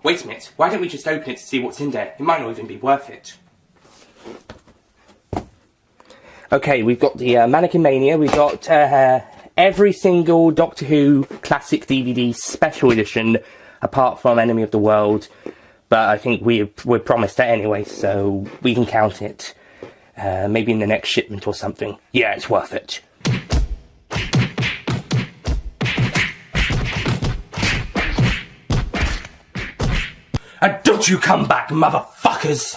Wait a minute, why don't we just open it to see what's in there? It might not even be worth it. Okay, we've got the Mannequin Mania, we've got every single Doctor Who Classic DVD Special Edition, apart from Enemy of the World, but I think we're promised that anyway, so we can count it. Maybe in the next shipment or something. Yeah, it's worth it. And don't you come back, motherfuckers!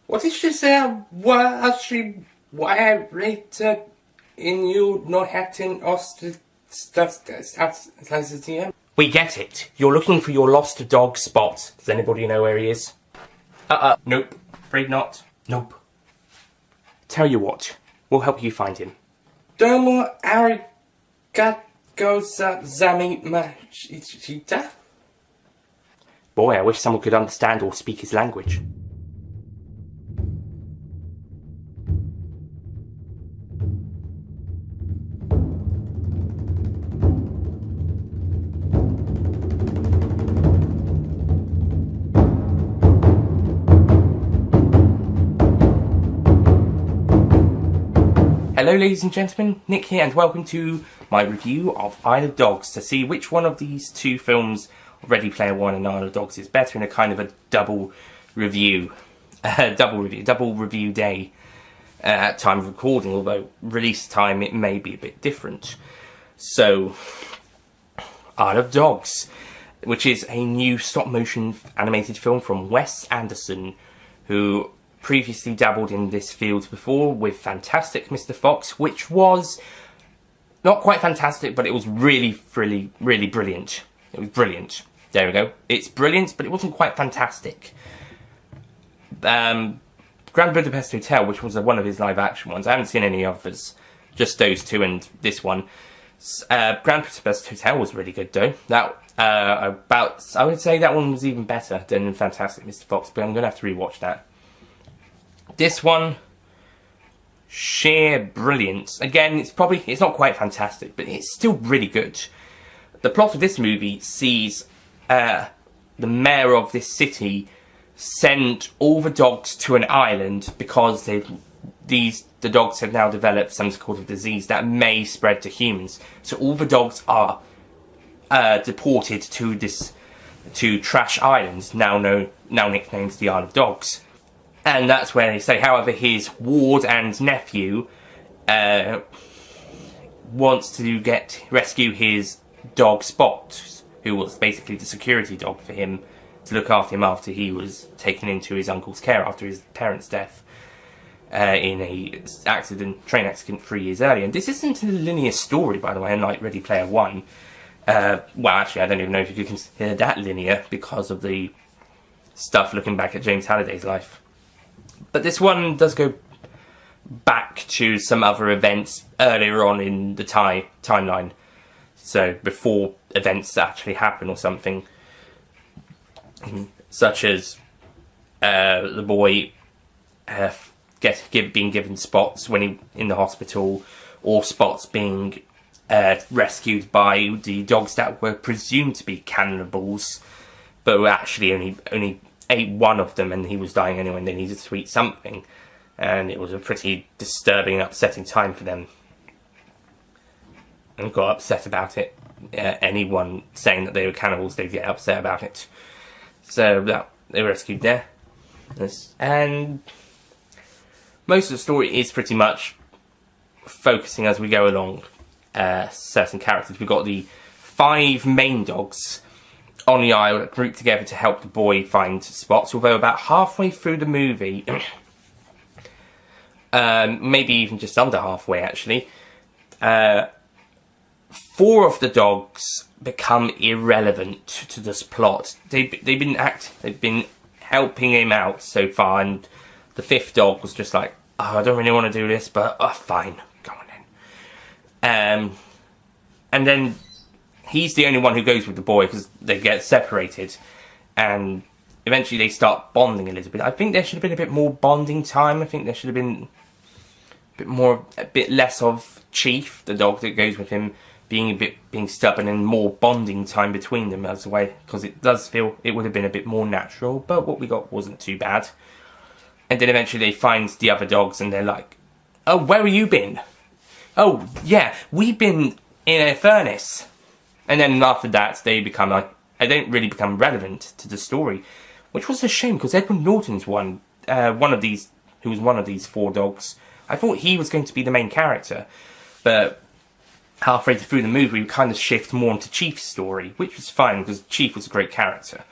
What is she saying? Was she worried in you not having us? We get it. You're looking for your lost dog Spot. Does anybody know where he is? Nope. Afraid not. Nope. Tell you what, we'll help you find him. Domo arigato zamimashita. Boy, I wish someone could understand or speak his language. Hello ladies and gentlemen, Nick here and welcome to my review of Isle of Dogs, to see which one of these two films, Ready Player One and Isle of Dogs, is better in a kind of a double review day at time of recording, although release time it may be a bit different. So, Isle of Dogs, which is a new stop-motion animated film from Wes Anderson, who previously dabbled in this field before with Fantastic Mr. Fox, which was not quite fantastic, but it was really brilliant. It was brilliant. There we go. It's brilliant, but it wasn't quite fantastic. Grand Budapest Hotel, which was one of his live-action ones. I haven't seen any others. Just those two and this one. Grand Budapest Hotel was really good, though. I would say that one was even better than Fantastic Mr. Fox, but I'm going to have to rewatch that. This one, sheer brilliance. Again, it's not quite fantastic, but it's still really good. The plot of this movie sees the mayor of this city send all the dogs to an island because the dogs have now developed some sort of disease that may spread to humans. So all the dogs are deported to Trash Island, now nicknamed the Isle of Dogs. And that's where they say, however, his ward and nephew wants to rescue his dog Spot, who was basically the security dog for him, to look after him after he was taken into his uncle's care after his parents' death in a train accident 3 years earlier. And this isn't a linear story, by the way, unlike Ready Player One. Well, actually, I don't even know if you could consider that linear because of the stuff looking back at James Halliday's life. But this one does go back to some other events earlier on in the timeline. So before events actually happen or something. Such as the boy being given Spots when he in the hospital, or Spots being rescued by the dogs that were presumed to be cannibals, but were actually only ate one of them and he was dying anyway and they needed to eat something, and it was a pretty disturbing and upsetting time for them and got upset about it. Anyone saying that they were cannibals, they'd get upset about it. So they were rescued there, and most of the story is pretty much focusing as we go along certain characters. We've got the 5 main dogs on the isle grouped together to help the boy find Spots, although about halfway through the movie, maybe even just under halfway actually, 4 of the dogs become irrelevant to this plot. They've been helping him out so far, and the 5th dog was just like, oh, I don't really want to do this, but fine, go on then. And then he's the only one who goes with the boy because they get separated, and eventually they start bonding a little bit. I think there should have been a bit more bonding time. I think there should have been a bit less of Chief, the dog that goes with him, being stubborn and more bonding time between them as a way, because it does feel it would have been a bit more natural, but what we got wasn't too bad. And then eventually they find the other dogs and they're like, oh, where have you been? Oh, yeah, we've been in a furnace. And then after that, they don't really become relevant to the story, which was a shame, because Edward Norton's one of these 4 dogs. I thought he was going to be the main character, but halfway through the movie, we kind of shift more into Chief's story, which was fine, because Chief was a great character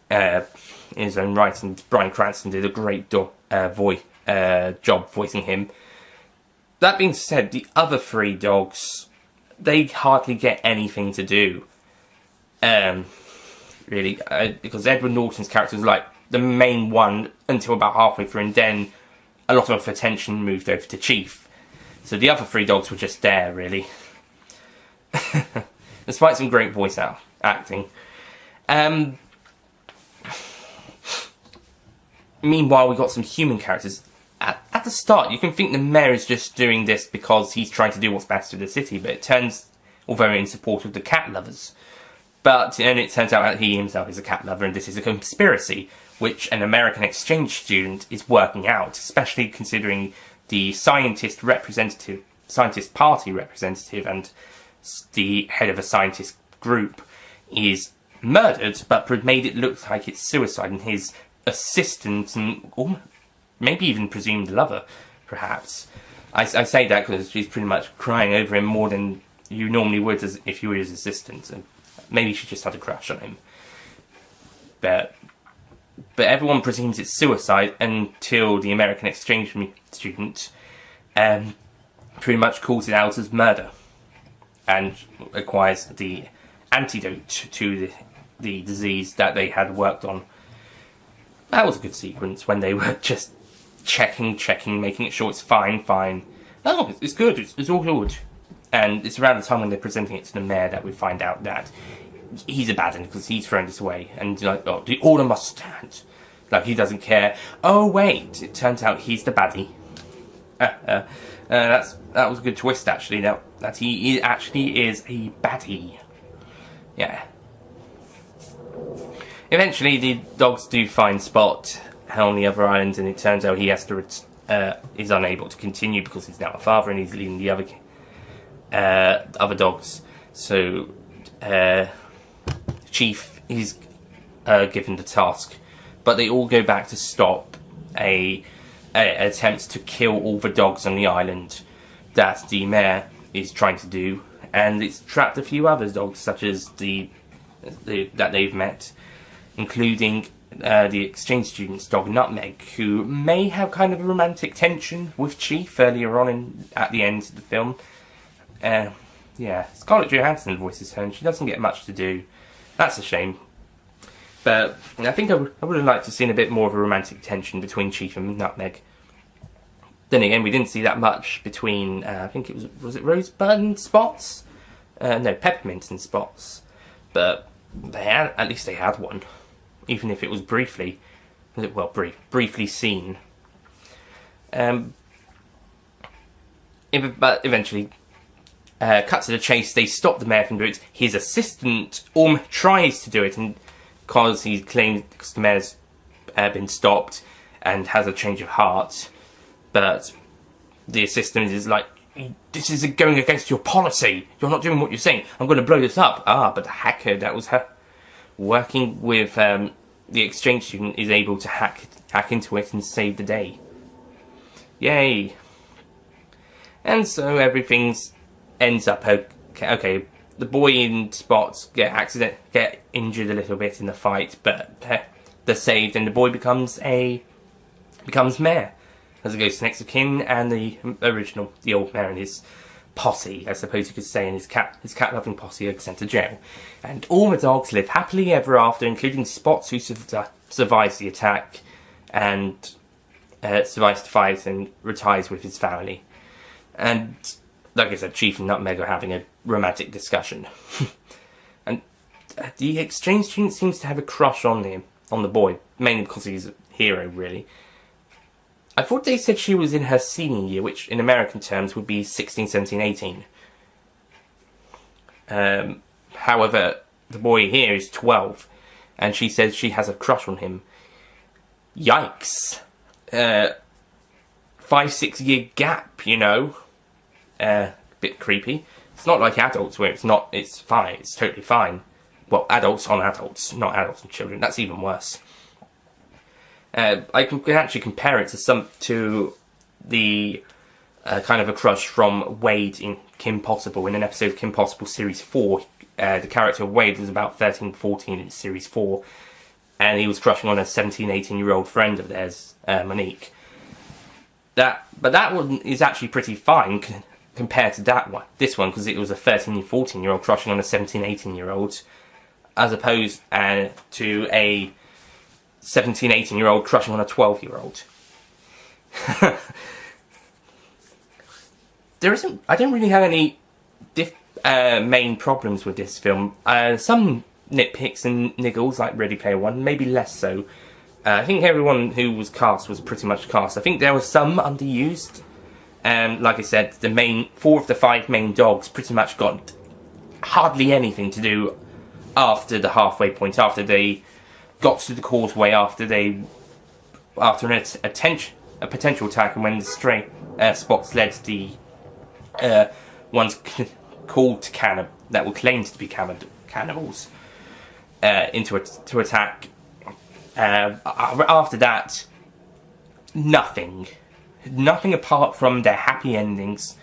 in his own right, and Bryan Cranston did a great job voicing him. That being said, the other 3 dogs, they hardly get anything to do. Really, because Edward Norton's character was like the main one until about halfway through, and then a lot of attention moved over to Chief. So the other 3 dogs were just there, really. Despite some great voice acting. Meanwhile, we got some human characters. At the start, you can think the mayor is just doing this because he's trying to do what's best for the city, but it turns, although in support of the cat lovers. And it turns out that he himself is a cat lover, and this is a conspiracy, which an American exchange student is working out, especially considering the scientist party representative and the head of a scientist group is murdered, but made it look like it's suicide, and his assistant and maybe even presumed lover, perhaps. I say that because she's pretty much crying over him more than you normally would as if you were his assistant, and maybe she just had a crush on him. But everyone presumes it's suicide until the American exchange student pretty much calls it out as murder and acquires the antidote to the disease that they had worked on. That was a good sequence when they were just checking, making sure it's fine. Oh, it's good, it's all good. And it's around the time when they're presenting it to the mayor that we find out that he's a bad one because he's thrown this away. And like, oh, the order must stand. Like, he doesn't care. Oh, wait, it turns out he's the baddie. That was a good twist, actually, that he actually is a baddie. Yeah. Eventually, the dogs do find Spot on the other island, and it turns out he has to is unable to continue because he's now a father and he's leading the other dogs. So, Chief is given the task, but they all go back to stop a attempt to kill all the dogs on the island that the mayor is trying to do, and it's trapped a few other dogs, such as that they've met, including the exchange student's dog Nutmeg, who may have kind of a romantic tension with Chief earlier on at the end of the film. Yeah, Scarlett Johansson voices her, and she doesn't get much to do. That's a shame. But I think I would have liked to have seen a bit more of a romantic tension between Chief and Nutmeg. Then again, we didn't see that much between, I think it was it Rosebud and Spots? No, Peppermint and Spots. But at least they had one. Even if it was briefly seen. But eventually, cut to the chase, they stop the mayor from doing it. His assistant, tries to do it, and because he claims the mayor's been stopped and has a change of heart. But the assistant is like, this is going against your policy. You're not doing what you're saying. I'm going to blow this up. But the hacker, that was her, working with the exchange student, is able to hack into it and save the day. Yay. And so everything ends up okay. The boy and Spots get injured a little bit in the fight, but they're saved, and the boy becomes mayor, as it goes to next of kin, and the old mayor and his posse, I suppose you could say, and his cat loving posse are sent to jail. And all the dogs live happily ever after, including Spots, who survives the attack and survives the fight and retires with his family. And like I said, Chief and Nutmeg are having a romantic discussion. And the exchange student seems to have a crush on the boy, mainly because he's a hero, really. I thought they said she was in her senior year, which in American terms would be 16, 17, 18. However, the boy here is 12, and she says she has a crush on him. Yikes. 5-6 year gap, you know. Bit creepy. It's not like adults where it's fine, it's totally fine. Well, adults on adults, not adults and children. That's even worse. I can actually compare it to the kind of a crush from Wade in Kim Possible. In an episode of Kim Possible Series 4, the character of Wade was about 13, 14 in Series 4, and he was crushing on a 17, 18-year-old friend of theirs, Monique. But that one is actually pretty fine compared to this one, because it was a 13, 14-year-old crushing on a 17, 18-year-old, as opposed to a 17, 18-year-old crushing on a 12-year-old. I don't really have any main problems with this film. Some nitpicks and niggles, like Ready Player One, maybe less so. I think everyone who was cast was pretty much cast. I think there were some underused. Like I said, the 4 of the 5 main dogs pretty much got hardly anything to do after the halfway point, after they got to the causeway, after a potential attack, and when the stray spots led the ones called that were claimed to be cannibals to attack. After that, nothing apart from their happy endings.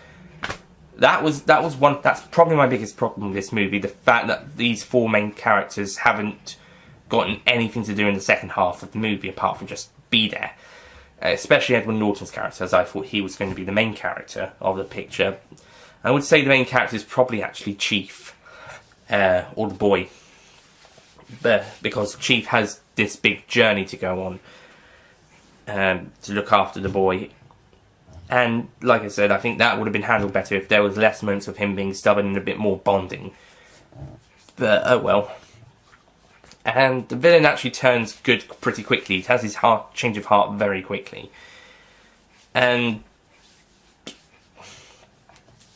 That's probably my biggest problem with this movie, the fact that these 4 main characters haven't gotten anything to do in the second half of the movie apart from just be there. Especially Edward Norton's character, as I thought he was going to be the main character of the picture. I would say the main character is probably actually Chief, or the boy, because Chief has this big journey to go on to look after the boy. And like I said, I think that would have been handled better if there was less moments of him being stubborn and a bit more bonding. But oh well. And the villain actually turns good pretty quickly. He has his change of heart very quickly. And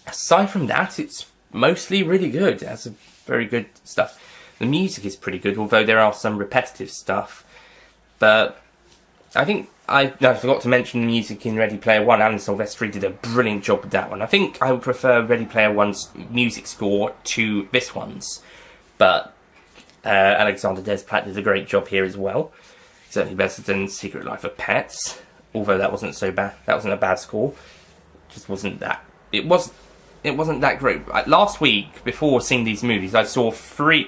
aside from that, it's mostly really good. It has some very good stuff. The music is pretty good, although there are some repetitive stuff. But I think I forgot to mention the music in Ready Player One. Alan Silvestri did a brilliant job with that one. I think I would prefer Ready Player One's music score to this one's. But Alexander Desplat did a great job here as well. Certainly better than Secret Life of Pets, although that wasn't so bad. That wasn't a bad score. Just wasn't that. It wasn't that great. Last week, before seeing these movies, I saw two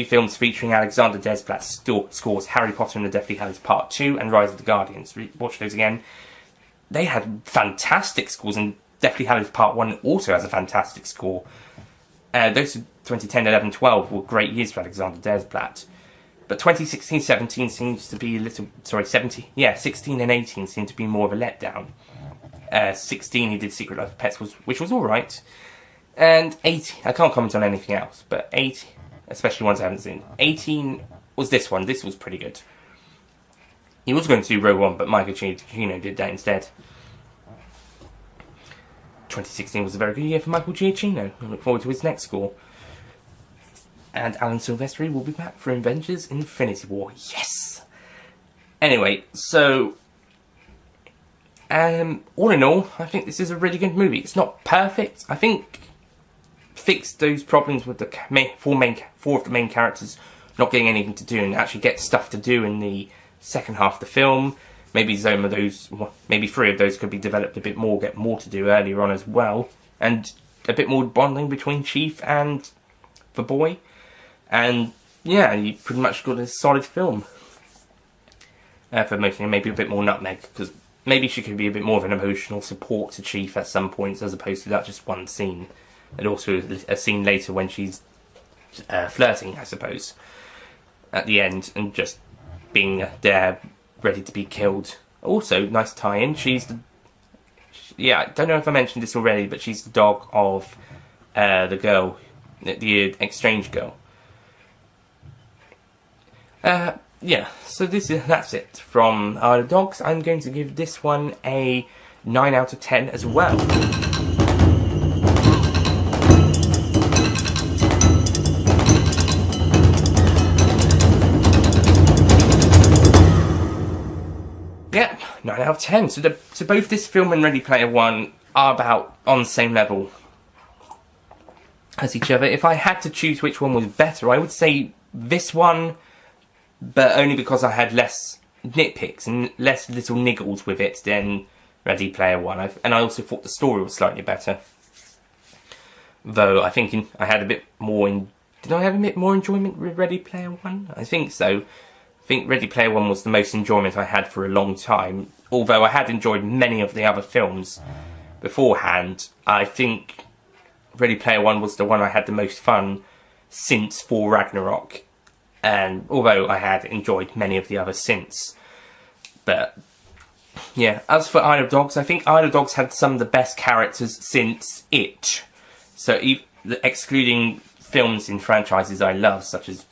films featuring Alexander Desplat's scores: Harry Potter and the Deathly Hallows Part 2 and Rise of the Guardians. Watch those again. They had fantastic scores, and Deathly Hallows Part 1 also has a fantastic score. Those 2010, 11, 12 were great years for Alexander Desplat. But 2016, 17 seems to be a little... 16 and 18 seem to be more of a letdown. 16 he did Secret Life of Pets, which was alright. And 18, I can't comment on anything else, but 18, especially ones I haven't seen. 18 was this one. This was pretty good. He was going to do Row 1, but Michael Giacchino did that instead. 2016 was a very good year for Michael Giacchino. I look forward to his next score. And Alan Silvestri will be back for Avengers Infinity War. Yes! Anyway, so... all in all, I think this is a really good movie. It's not perfect. I think fixed those problems with the four of the main characters not getting anything to do, and actually get stuff to do in the second half of the film. Maybe maybe 3 of those could be developed a bit more, get more to do earlier on as well, and a bit more bonding between Chief and the boy. And yeah, you pretty much got a solid film. For mostly, maybe a bit more nutmeg, because maybe she could be a bit more of an emotional support to Chief at some points, as opposed to that just one scene. And also a scene later when she's flirting, I suppose, at the end, and just being there, ready to be killed. Also, nice tie-in, I don't know if I mentioned this already, but she's the dog of the girl, the exchange girl. Yeah, so that's it from our dogs. I'm going to give this one a 9 out of 10 as well. 9 out of 10. So both this film and Ready Player One are about on the same level as each other. If I had to choose which one was better, I would say this one, but only because I had less nitpicks and less little niggles with it than Ready Player One. And I also thought the story was slightly better. Though I think I had a bit more did I have a bit more enjoyment with Ready Player One? I think so. I think Ready Player One was the most enjoyment I had for a long time. Although I had enjoyed many of the other films beforehand, I think Ready Player One was the one I had the most fun since Thor Ragnarok. And although I had enjoyed many of the others since. But yeah, as for Isle of Dogs, I think Isle of Dogs had some of the best characters since It. So excluding films in franchises I love, such as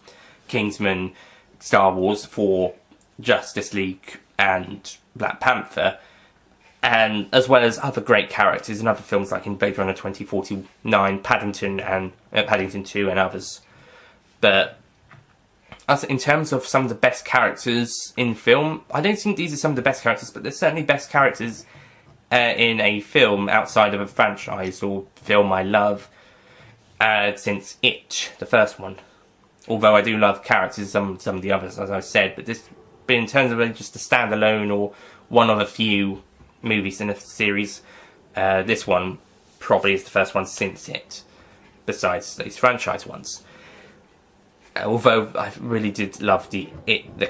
Kingsman, Star Wars, Thor, Justice League, and Black Panther, and as well as other great characters in other films like in Blade Runner 2049, Paddington and Paddington 2 and others. But as in terms of some of the best characters in film, I don't think these are some of the best characters, but they're certainly best characters in a film outside of a franchise or film I love since It, the first one. Although I do love characters, some of the others, as I said, but in terms of just a standalone or one of a few movies in a series, this one probably is the first one since It, besides these franchise ones. Although I really did love the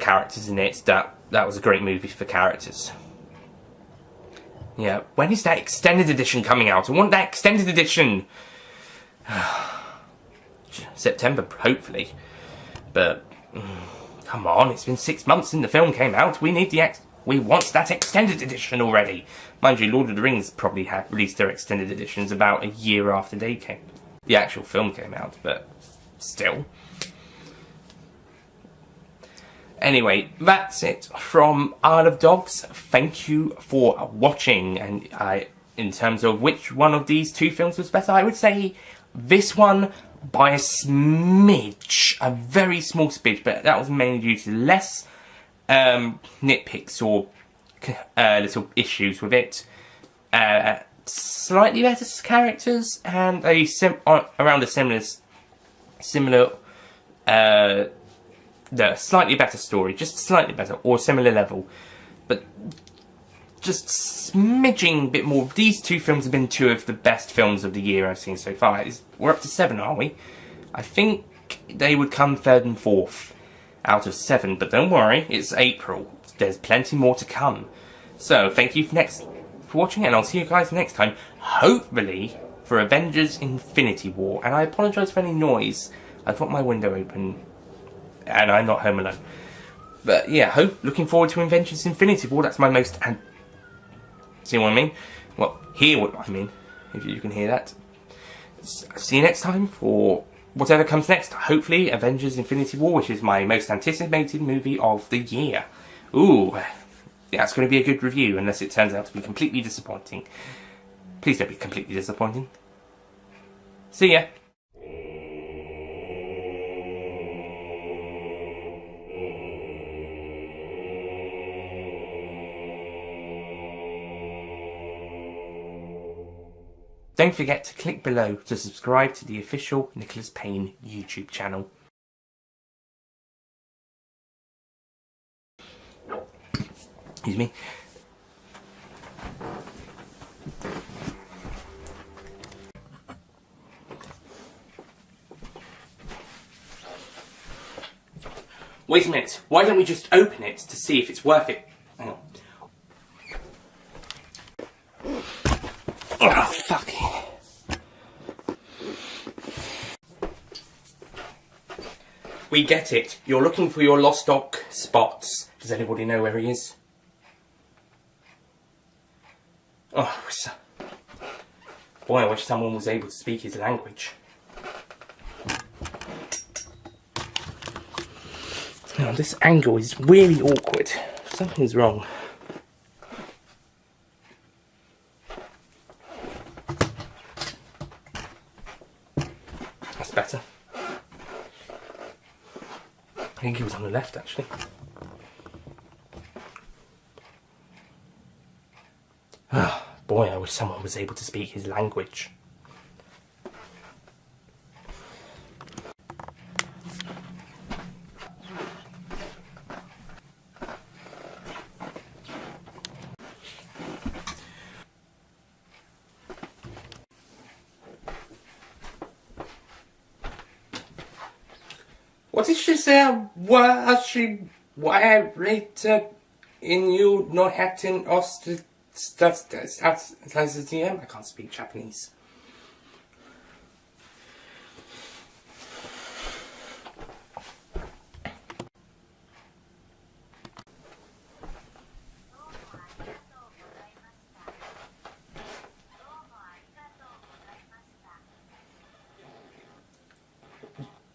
characters in it, that was a great movie for characters. Yeah, when is that extended edition coming out? I want that extended edition! September, hopefully. But come on, it's been 6 months since the film came out. We want that extended edition already. Mind you, Lord of the Rings probably had released their extended editions about a year after the actual film came out, but still. Anyway, that's it from Isle of Dogs. Thank you for watching. And in terms of which one of these two films was better, I would say this one by a smidge, a very small smidge, but that was mainly due to less nitpicks or little issues with it. Slightly better characters and around a similar slightly better story, just slightly better, or similar level, but just smidging bit more. These two films have been two of the best films of the year I've seen so far. We're up to 7, aren't we? I think they would come 3rd and 4th out of 7, but don't worry, it's April. There's plenty more to come. So, thank you for watching, and I'll see you guys next time, hopefully for Avengers Infinity War. And I apologise for any noise. I've got my window open and I'm not home alone. But yeah, looking forward to Avengers Infinity War. That's my most... See what I mean? Well, hear what I mean, if you can hear that. See you next time for whatever comes next. Hopefully Avengers Infinity War, which is my most anticipated movie of the year. Ooh, that's going to be a good review, unless it turns out to be completely disappointing. Please don't be completely disappointing. See ya. Don't forget to click below to subscribe to the official Nicholas Payne YouTube channel. Excuse me. Wait a minute, why don't we just open it to see if it's worth it? Hang on. Oh, fuck. We get it. You're looking for your lost dog, Spots. Does anybody know where he is? Oh, boy, I wish someone was able to speak his language. Oh, this angle is really awkward. Something's wrong. That's better. I think he was on the left, actually. Boy, I wish someone was able to speak his language. What did she say? Was she later in you not acting Ost? I can't speak Japanese.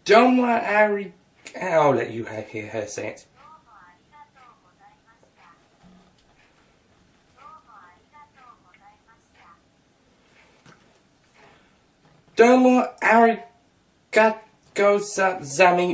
Don't worry, I'll let you hear her say it. Domo arigato gozaimasu.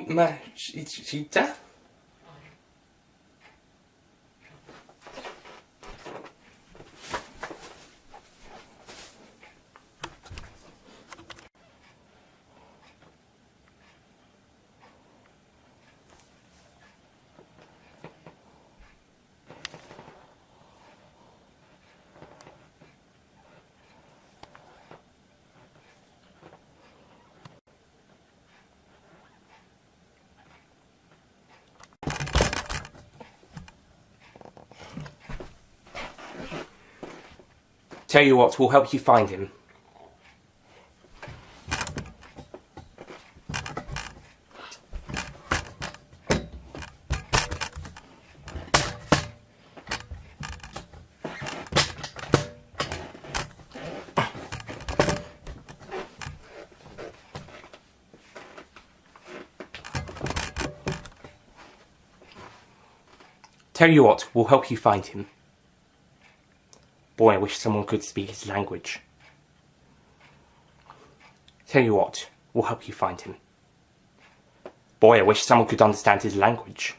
Tell you what, we'll help you find him. Tell you what, we'll help you find him. Boy, I wish someone could speak his language. Tell you what, we'll help you find him. Boy, I wish someone could understand his language.